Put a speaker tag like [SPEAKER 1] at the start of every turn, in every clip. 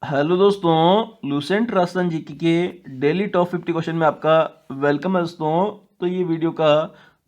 [SPEAKER 1] Hello दोस्तों, Lucent Rajasthan GK के daily top 50 question में आपका वेलकम है दोस्तों। तो ये वीडियो का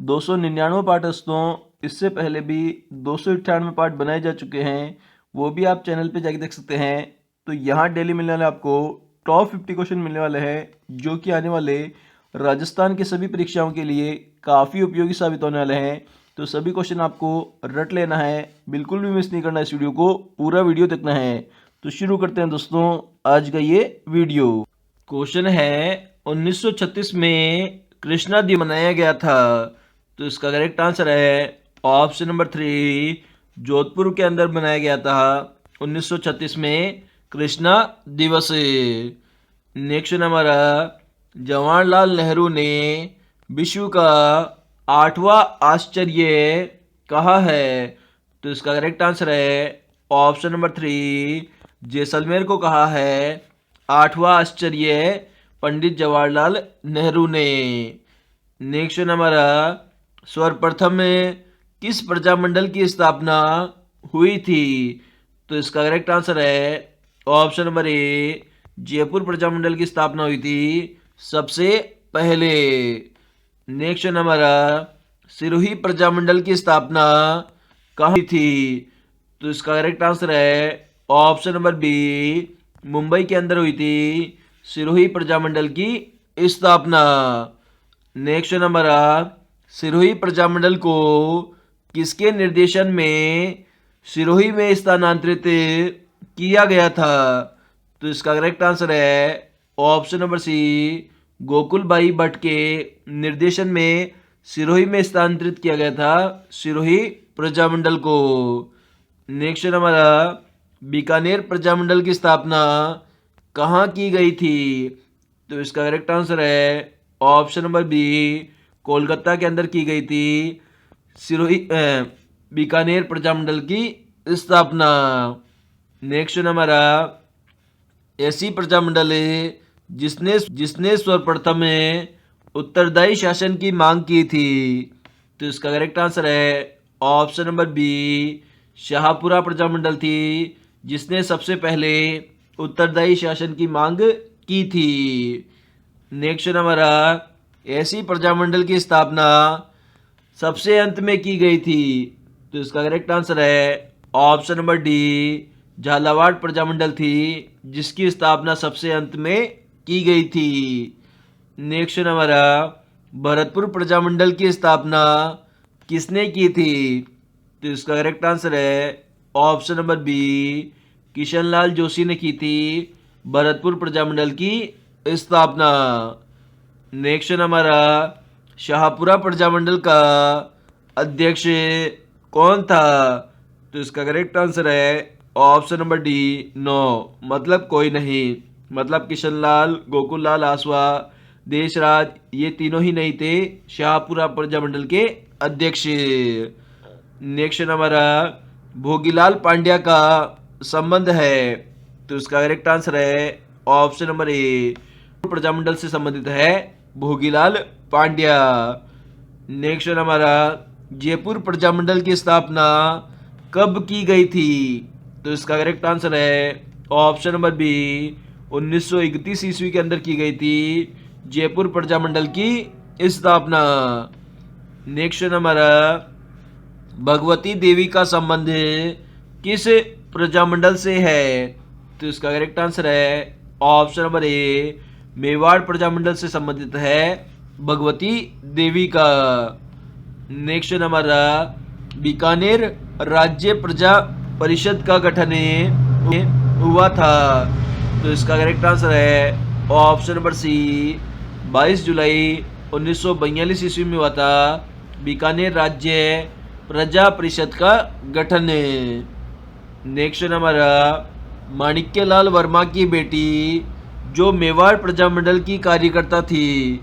[SPEAKER 1] 299 पार्ट है दोस्तों। इससे पहले भी 298 पार्ट बनाए जा चुके हैं, वो भी आप चैनल पे जाके देख सकते हैं। तो यहाँ डेली मिलने वाले आपको टॉप 50 क्वेश्चन मिलने वाले हैं, जो कि आने वाले राजस्थान के सभी परीक्षाओं के लिए काफ़ी उपयोगी साबित होने वाले हैं। तो सभी क्वेश्चन आपको रट लेना है, बिल्कुल भी मिस नहीं करना, इस वीडियो को पूरा वीडियो देखना है। तो शुरू करते हैं दोस्तों आज का ये वीडियो। क्वेश्चन है 1936 में कृष्णा दिवस मनाया गया था। तो इसका करेक्ट आंसर है ऑप्शन नंबर 3, जोधपुर के अंदर बनाया गया था 1936 में कृष्णा दिवस। नेक्स्ट नंबर, जवाहरलाल नेहरू ने विश्व का 8वां आश्चर्य कहा है। तो इसका करेक्ट आंसर है ऑप्शन नंबर 3, जैसलमेर को कहा है 8वां आश्चर्य पंडित जवाहरलाल नेहरू ने। नेक्स्ट नंबर, सर्वप्रथम किस प्रजामंडल की स्थापना हुई थी। तो इसका करेक्ट आंसर है option number A, Jaipur Prajamandal की स्थापना हुई थी सबसे पहले। नेक्स्ट नंबर, सिरोही प्रजामंडल की स्थापना कहाँ हुई थी। तो इसका करेक्ट आंसर है ऑप्शन नंबर बी, मुंबई के अंदर हुई थी सिरोही प्रजामंडल की स्थापना। नेक्स्ट नंबर, सिरोही प्रजामंडल को किसके निर्देशन में सिरोही में स्थानांतरित किया गया था। तो इसका करेक्ट आंसर है ऑप्शन नंबर सी, गोकुलबाई भट्ट के निर्देशन में सिरोही में स्थानांतरित किया गया था सिरोही प्रजामंडल को। नेक्स्ट नंबर, बीकानेर प्रजामंडल की स्थापना कहाँ की गई थी। तो इसका करेक्ट आंसर है ऑप्शन नंबर बी, कोलकाता के अंदर की गई थी सिरोही बीकानेर प्रजामंडल की स्थापना। नेक्स्ट नंबर, ऐसी प्रजामंडल जिसने जिसने सर्वप्रथम उत्तरदायी शासन की मांग की थी। तो इसका करेक्ट आंसर है option number B, Shahpura Prajamandal थी जिसने सबसे पहले उत्तरदायी शासन की मांग की थी। नेक्स्ट नंबर, ऐसी प्रजामंडल की स्थापना सबसे अंत में की गई थी। तो इसका करेक्ट आंसर है option number D, Jhalawar Prajamandal थी जिसकी स्थापना सबसे अंत में की गई थी। नेक्स्ट नंबर, भरतपुर प्रजामंडल की स्थापना किसने की थी। तो इसका करेक्ट आंसर है option number B, Kishanlal Joshi ने की थी भरतपुर प्रजामंडल की स्थापना। नेक्स्ट नंबर, शाहपुरा प्रजामंडल का अध्यक्ष कौन था। तो इसका करेक्ट आंसर है ऑप्शन नंबर डी, नो, मतलब कोई नहीं, मतलब किशनलाल, गोकुललाल आसवा, देशराज, ये तीनों ही नहीं थे शाहपुरा प्रजामंडल के अध्यक्ष। नेक्स्ट नंबर, भोगीलाल पांड्या का संबंध है। तो इसका करेक्ट आंसर है ऑप्शन नंबर ए, प्रजामंडल से संबंधित है भोगीलाल पांड्या। नेक्स्ट नंबर, जयपुर प्रजामंडल की स्थापना कब की गई थी। तो इसका करेक्ट आंसर है ऑप्शन नंबर बी, 1931 ईस्वी के अंदर की गई थी जयपुर प्रजामंडल की स्थापना। नेक्स्ट नंबर, भगवती देवी का संबंध किस प्रजामंडल से है। तो इसका करेक्ट आंसर है option number A, Mewar Prajamandal से संबंधित है भगवती देवी का। नेक्स्ट नंबर, बीकानेर राज्य प्रजा परिषद का गठन हुआ था। तो इसका करेक्ट आंसर है ऑप्शन नंबर सी, 22 जुलाई 1942 ईस्वी में हुआ था बीकानेर राज्य प्रजा परिषद का गठन। नेक्स्ट नंबर, माणिक्यलाल वर्मा की बेटी जो मेवाड़ प्रजामंडल की कार्यकर्ता थी।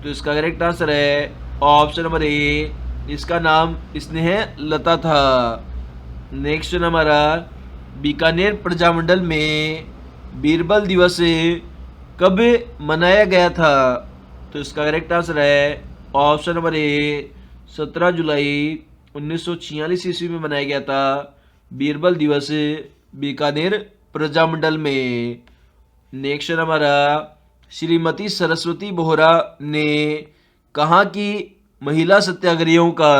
[SPEAKER 1] तो इसका करेक्ट आंसर है ऑप्शन नंबर ए, इसका नाम स्नेह लता था। नेक्स्ट नंबर, बीकानेर प्रजामंडल में बीरबल दिवस कब मनाया गया था। तो इसका करेक्ट आंसर है ऑप्शन नंबर ए, 17 जुलाई 1946 ईस्वी में मनाया गया था बीरबल दिवस बीकानेर प्रजामंडल में। नेक्स्ट हमारा श्रीमती सरस्वती बोहरा ने कहाँ की महिला सत्याग्रहियों का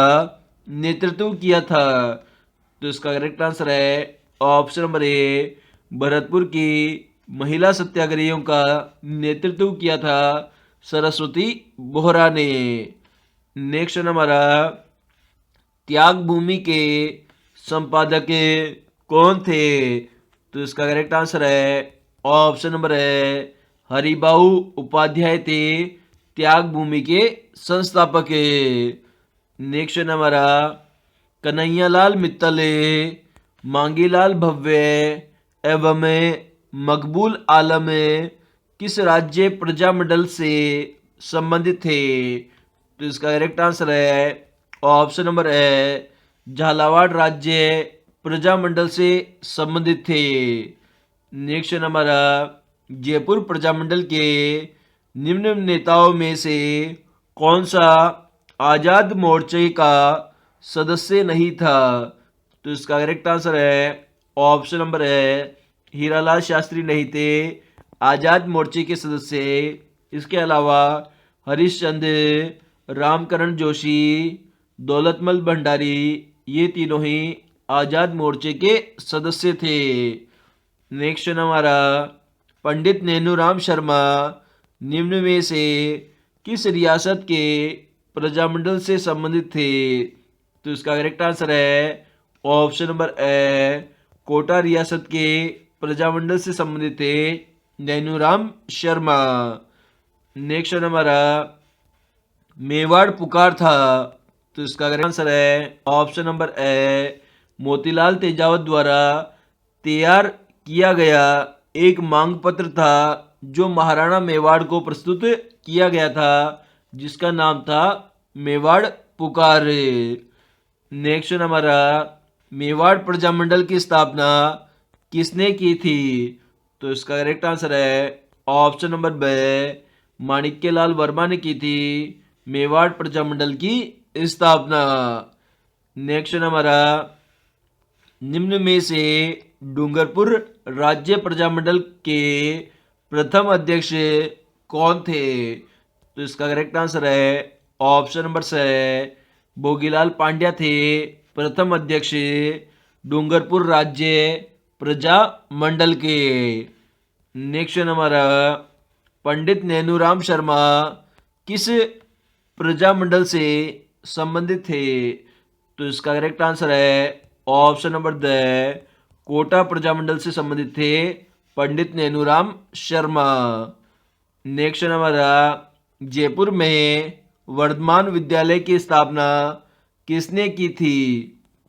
[SPEAKER 1] नेतृत्व किया था? तो इसका करेक्ट आंसर है ऑप्शन नंबर ए, भरतपुर की महिला सत्याग्रहियों का नेतृत्व किया था सरस्वती बोहरा ने। नेक्स्ट हमारा त्याग भूमि के संपादक कौन थे? तो इसका करेक्ट आंसर है ऑप्शन नंबर है हरिबाऊ उपाध्याय थे त्याग भूमि के संस्थापक। नेक्स्ट हमारा कन्हैयालाल मित्तल, मांगीलाल भव्य एवं मकबूल आलम किस राज्य प्रजामंडल से संबंधित थे? तो इसका करेक्ट आंसर है ऑप्शन नंबर है झालावाड़ राज्य प्रजामंडल से संबंधित थे। नेक्स्ट हमारा जयपुर प्रजामंडल के निम्न नेताओं में से कौन सा आजाद मोर्चे का सदस्य नहीं था? तो इसका करेक्ट आंसर है ऑप्शन नंबर है हीरालाल शास्त्री नहीं थे आजाद मोर्चे के सदस्य। इसके अलावा हरीशचंद्र, रामकरण जोशी, दौलतमल भंडारी ये तीनों ही आजाद मोर्चे के सदस्य थे। नेक्स्ट हमारा पंडित नेनूराम शर्मा निम्न में से किस रियासत के प्रजामंडल से संबंधित थे? तो इसका करेक्ट आंसर है ऑप्शन नंबर ए, कोटा रियासत के प्रजामंडल से संबंधित थे नैनूराम शर्मा। नेक्स्ट हमारा मेवाड़ पुकार था। तो इसका करेक्ट आंसर है option number A, Motilal Tejawat द्वारा तैयार किया गया एक मांग पत्र था जो महाराणा मेवाड़ को प्रस्तुत किया गया था जिसका नाम था मेवाड़ पुकार। नेक्स्ट हमारा मेवाड़ प्रजामंडल की स्थापना किसने की थी? तो इसका करेक्ट आंसर है option number B, Manikyalal Verma ने की थी मेवाड़ प्रजामंडल की स्थापना। नेक्स्ट हमारा निम्न में से डूंगरपुर राज्य प्रजामंडल के प्रथम अध्यक्ष कौन थे? तो इसका करेक्ट आंसर है ऑप्शन नंबर से भोगीलाल पांड्या थे प्रथम अध्यक्ष डूंगरपुर राज्य प्रजामंडल के। नेक्स्ट हमारा पंडित नेनूराम शर्मा किस प्रजामंडल से संबंधित थे? तो इसका करेक्ट आंसर है option number D, Kota Prajamandal से संबंधित थे पंडित नेनूराम शर्मा। नेक्स्ट हमारा जयपुर में वर्धमान विद्यालय की स्थापना किसने की थी?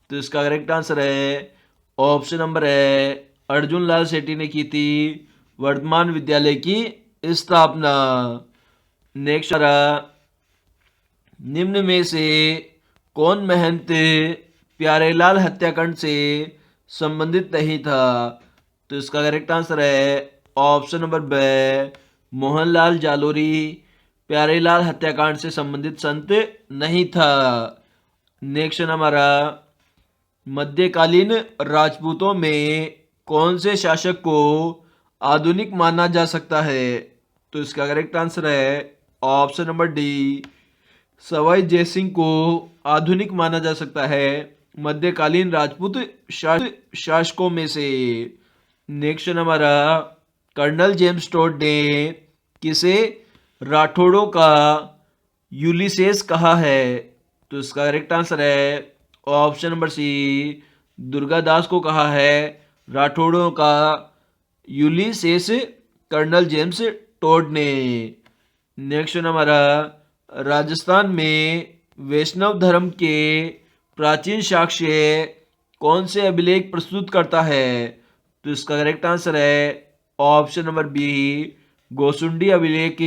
[SPEAKER 1] तो इसका करेक्ट आंसर है ऑप्शन नंबर है अर्जुन लाल सेठी ने की थी वर्धमान विद्यालय की स्थापना। नेक्स्ट निम्न में से कौन महंत प्यारेलाल हत्याकांड से संबंधित नहीं था? तो इसका करेक्ट आंसर है option number B, Mohanlal Jalori Pyarelal हत्याकांड से संबंधित संत नहीं था। नेक्स्ट हमारा मध्यकालीन राजपूतों में कौन से शासक को आधुनिक माना जा सकता है? तो इसका करेक्ट आंसर है option number D, Sawai Jai Singh को आधुनिक माना जा सकता है मध्यकालीन राजपूत शासकों में से। नेक्स्ट हमारा कर्नल जेम्स टोड ने किसे राठौड़ों का यूलिसेस कहा है? तो इसका करेक्ट आंसर है ऑप्शन नंबर सी, दुर्गादास को कहा है राठौड़ों का यूलिसेस कर्नल जेम्स टोड ने। नेक्स्ट हमारा राजस्थान में वैष्णव धर्म के प्राचीन साक्ष्य कौन से अभिलेख प्रस्तुत करता है? तो इसका करेक्ट आंसर है ऑप्शन नंबर बी, गोसुंडी अभिलेख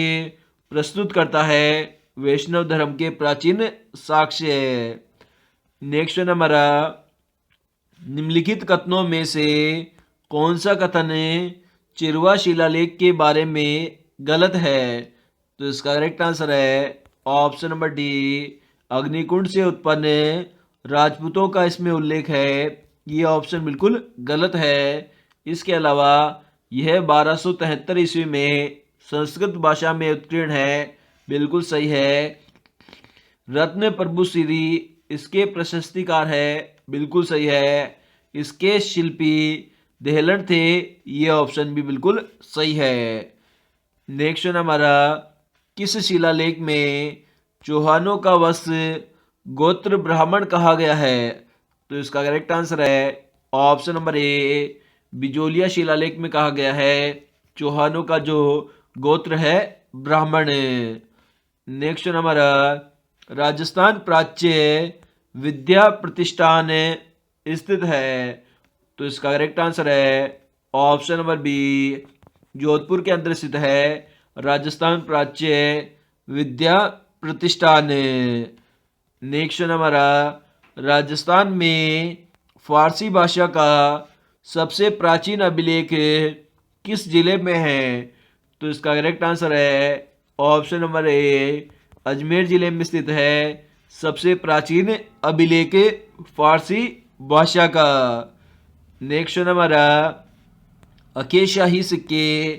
[SPEAKER 1] प्रस्तुत करता है वैष्णव धर्म के प्राचीन साक्ष्य। नेक्स्ट हमारा निम्नलिखित कथनों में से कौन सा कथन चिरवा शिलालेख के बारे में गलत है? तो इसका करेक्ट आंसर है ऑप्शन नंबर डी, अग्निकुंड से उत्पन्न राजपूतों का इसमें उल्लेख है। ये ऑप्शन बिल्कुल गलत है। इसके अलावा यह 1273 ईस्वी में संस्कृत भाषा में उत्कीर्ण है, बिल्कुल सही है। रत्न प्रभु श्री इसके प्रशस्तिकार है, बिल्कुल सही है। इसके शिल्पी देहलन थे, ये ऑप्शन भी बिल्कुल सही है। नेक्स्ट हमारा, किस शिलालेख में चौहानों का वंश गोत्र ब्राह्मण कहा गया है? तो इसका करेक्ट आंसर है ऑप्शन नंबर ए, बिजोलिया शिलालेख में कहा गया है चौहानों का जो गोत्र है ब्राह्मण। नेक्स्ट हमारा, राजस्थान प्राच्य विद्या प्रतिष्ठान स्थित है? तो इसका करेक्ट आंसर है ऑप्शन नंबर बी, जोधपुर के अंदर स्थित है राजस्थान प्राच्य विद्या प्रतिष्ठान। नेक्स्ट हमारा, राजस्थान में फारसी भाषा का सबसे प्राचीन अभिलेख किस जिले में है? तो इसका करेक्ट आंसर है ऑप्शन नंबर ए, अजमेर जिले में स्थित है सबसे प्राचीन अभिलेख फारसी भाषा का। नेक्स्ट हमारा, अकेशाही सिक्के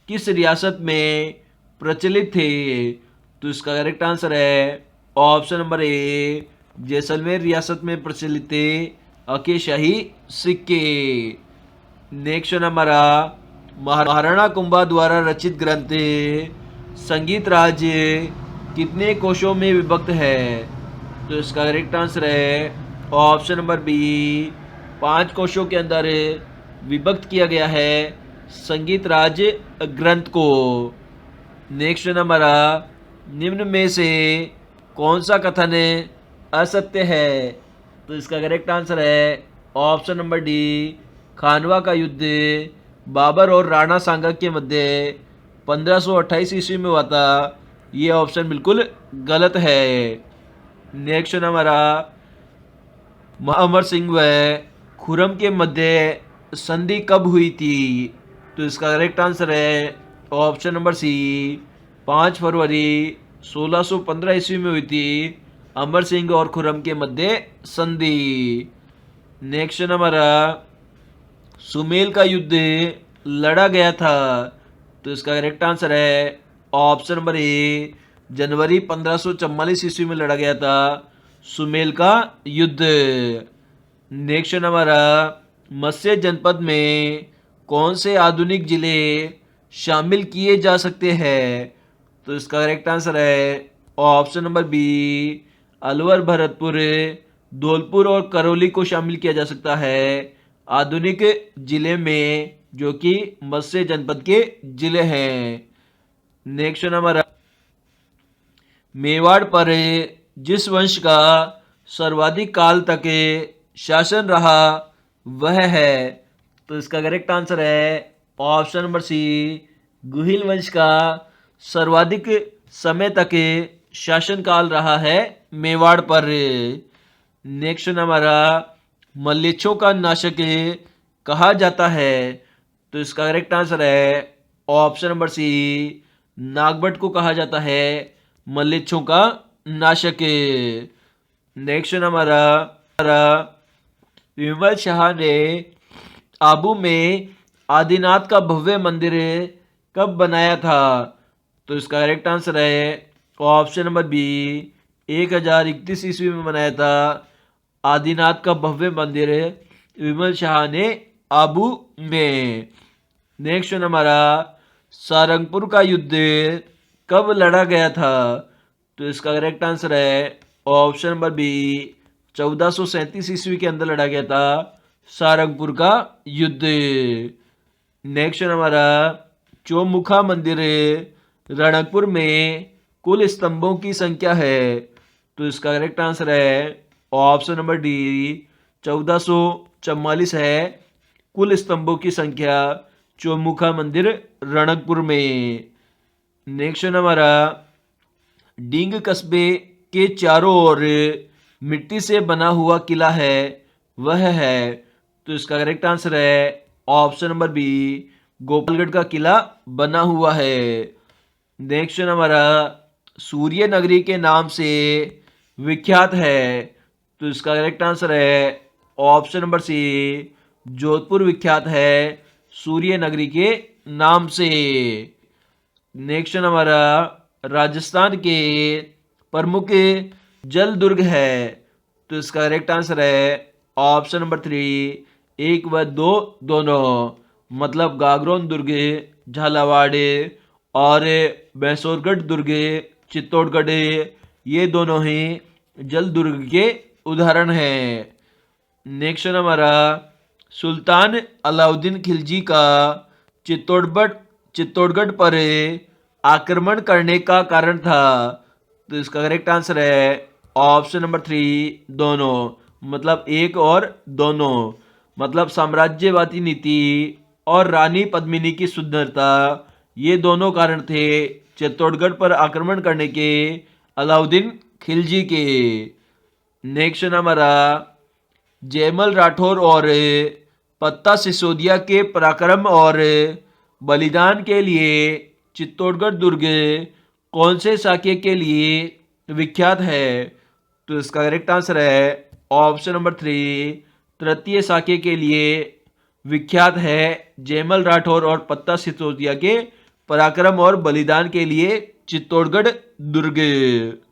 [SPEAKER 1] किस रियासत में प्रचलित थे? तो इसका करेक्ट आंसर है ऑप्शन नंबर ए, जैसलमेर रियासत में प्रचलित थे अकेशाही सिक्के। नेक्स्ट हमारा, महाराणा कुंभा द्वारा रचित ग्रंथ संगीत राज कितने कोशों में विभक्त है? तो इसका करेक्ट आंसर है ऑप्शन नंबर बी, 5 कोशों के अंदर विभक्त किया गया है संगीत राज ग्रंथ को। नेक्स्ट हमारा, निम्न में से कौन सा कथन असत्य है? तो इसका करेक्ट आंसर है ऑप्शन नंबर डी, खानवा का युद्ध बाबर और राणा सांगा के मध्य 1528 ईस्वी में हुआ था, ये ऑप्शन बिल्कुल गलत है। नेक्स्ट हमारा, अमर सिंह व खुर्रम के मध्य संधि कब हुई थी? तो इसका करेक्ट आंसर है ऑप्शन नंबर सी, 5 फरवरी 1615 ईस्वी में हुई थी अमर सिंह और खुर्रम के मध्य संधि। नेक्स्ट हमारा, सुमेल का युद्ध लड़ा गया था? तो इसका करेक्ट आंसर है ऑप्शन नंबर ए, जनवरी 1544 ईस्वी में लड़ा गया था सुमेल का युद्ध। नेक्स्ट हमारा, मत्स्य जनपद में कौन से आधुनिक जिले शामिल किए जा सकते हैं? तो इसका करेक्ट आंसर है option number B, Alwar, Bharatpur, Dhaulpur और करौली को शामिल किया जा सकता है आधुनिक जिले में, जो कि मत्स्य जनपद के जिले हैं। नेक्स्ट हमारा, मेवाड़ पर जिस वंश का सर्वाधिक काल तक शासन रहा वह है? तो इसका करेक्ट आंसर है ऑप्शन नंबर सी, गुहिल वंश का सर्वाधिक समय तक शासन काल रहा है मेवाड़ पर। नेक्स्ट हमारा, मलेच्छों का नाशक कहा जाता है? तो इसका करेक्ट आंसर है ऑप्शन नंबर सी, नागभट्ट को कहा जाता है मलेच्छों का नाशक। नेक्स्ट हमारा, विमल शाह ने आबू में आदिनाथ का भव्य मंदिर कब बनाया था? तो इसका करेक्ट आंसर है ऑप्शन नंबर बी, 1031 ईस्वी में बनाया था आदिनाथ का भव्य मंदिर विमल शाह ने आबू में। नेक्स्ट हमारा, सारंगपुर का युद्ध कब लड़ा गया था? तो इसका करेक्ट आंसर है ऑप्शन नंबर बी, 1437 ईस्वी के अंदर लड़ा गया था सारंगपुर का युद्ध। नेक्स्ट हमारा, चौमुखा मंदिर रणकपुर में कुल स्तंभों की संख्या है? तो इसका करेक्ट आंसर है ऑप्शन नंबर डी, 1444 है कुल स्तंभों की संख्या चौमुखा मंदिर रणकपुर में। नेक्स्ट हमारा, डींग कस्बे के चारों ओर मिट्टी से बना हुआ किला है वह है? तो इसका करेक्ट आंसर है ऑप्शन नंबर बी, गोपालगढ़ का किला बना हुआ है। नेक्स्ट हमारा, सूर्य नगरी के नाम से विख्यात है? तो इसका करेक्ट आंसर है ऑप्शन नंबर सी, जोधपुर विख्यात है सूर्य नगरी के नाम से। नेक्स्ट हमारा राजस्थान के प्रमुख जल दुर्ग है, तो इसका करेक्ट आंसर है ऑप्शन नंबर 3, 1 व 2 दोनों। मतलब गागरोन दुर्ग झालावाड़ और मैसूरगढ़ दुर्ग चित्तौड़गढ़, ये दोनों ही जल दुर्ग के उदाहरण हैं। नेक्स्ट हमारा सुल्तान अलाउद्दीन खिलजी का चित्तौड़गढ़ पर आक्रमण करने का कारण था, तो इसका करेक्ट आंसर है ऑप्शन नंबर 3, दोनों। मतलब एक और दोनों। मतलब साम्राज्यवादी नीति और रानी पद्मिनी की सुंदरता, ये दोनों कारण थे चित्तौड़गढ़ पर आक्रमण करने के अलाउद्दीन खिलजी के। नेक्स्ट हमारा जयमल राठौर और पत्ता सिसोदिया के पराक्रम और बलिदान के लिए चित्तौड़गढ़ दुर्ग कौन से साके के लिए विख्यात है, तो इसका करेक्ट आंसर है ऑप्शन नंबर 3, तृतीय साके के लिए विख्यात है जयमल राठौर और पत्ता सिसोदिया के पराक्रम और बलिदान के लिए चित्तौड़गढ़ दुर्ग।